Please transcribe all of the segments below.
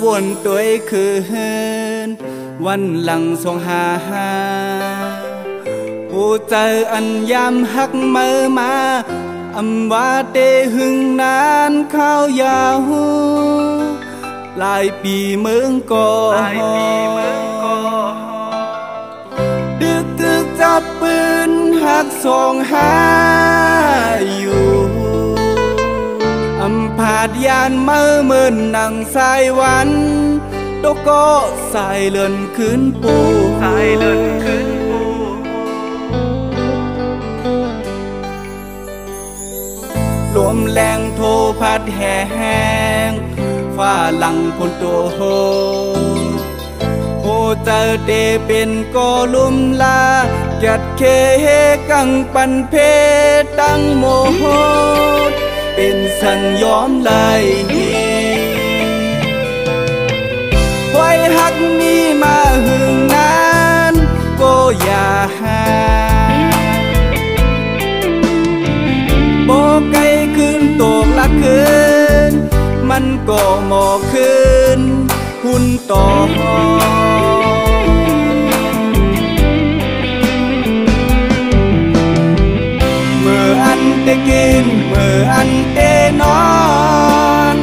วนตัวคืนวันหลังผู้เจออันยามหักเมื่อมาอำว่าเตหึงนานข้าวยาวหลายปีเมืองก่อดึกจับปืนหักหาอยู่อำพาดยานเมื่อนังสายวันตกก็สายเลื่อนขึ้นปูลมแรงโทพัดแห้งฟ้าหลังพ้นตัวโหเจอเตเป็นก็ลุ่มลาจัดเคกังปันเพตั้งโมโหเป็นสังยอมไหลไว้หักนี้มาหึงนานก็อย่าหาโบไกลขึ้นตกละคืนมันก็หมอคืนหุ่นต่อเมื่ออันได้กินเมื่ออันได้นอน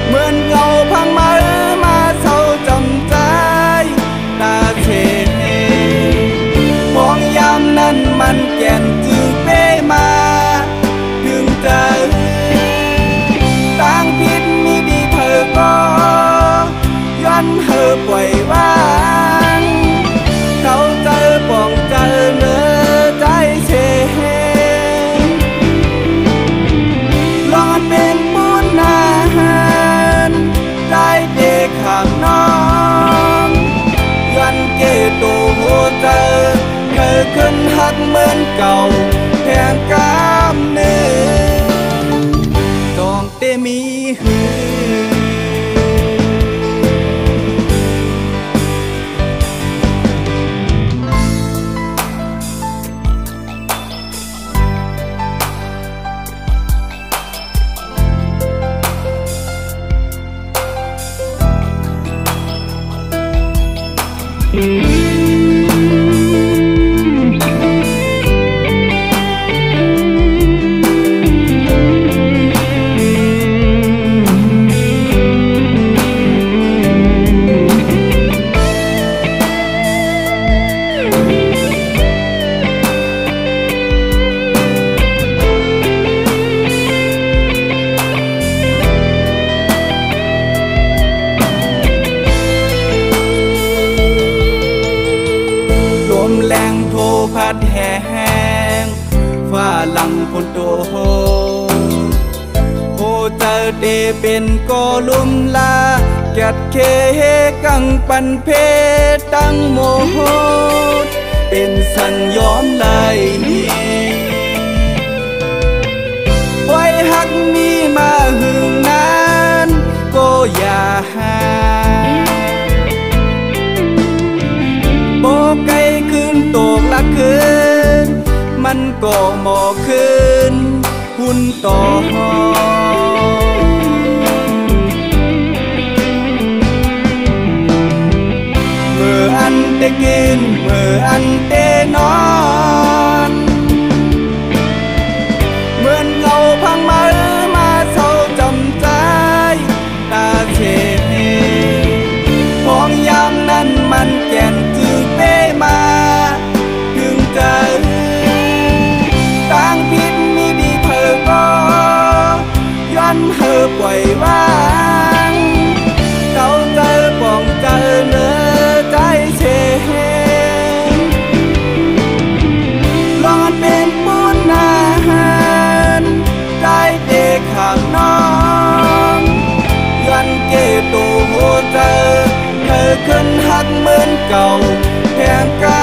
เหมือนเงาพังมาเศร้าจำใจตาเฉยมองยามนั้นมันแก่นจึงเป้มาถึงใจต่างผิดมีดีเธอก็ย้อนเธอปล่อยวางเขาเจอป้องเจอเนื้อใจเชลองเป็นบุญนาได้เด็กข้างน้องยันเกตูหัวเจอเธอขึ้นหักเหมือนเก่าแห่งกามเนื้อจองเตมีหือพัดแห้งฟ้าหลังพ้นตัวโหเจอเตเป็นก็ลุ่มลาจัดเคกังปันเพตั้งโมโหเป็นสังยอมไหลไว้หักนี้มาหึงนานก็อย่าหาโบไกลขึ้นตกละคืนมันก็หมอคืนหุ่นต่อเมื่ออันได้กินเมื่ออันได้นอนเหมือนเงาพังมาเศร้าจำใจตาเฉยมองยามนั้นมันแก่นจึงเป้มาถึงใจต่างผิดมีดีเธอก็ย้อนเธอปล่อยวางเขาเจอป้องเจอเนื้อใจเชลองเป็นบุญนาได้เด็กข้างน้องยันเกตูหัวเจอเธอขึ้นหักเหมือนเก่าแห่งกา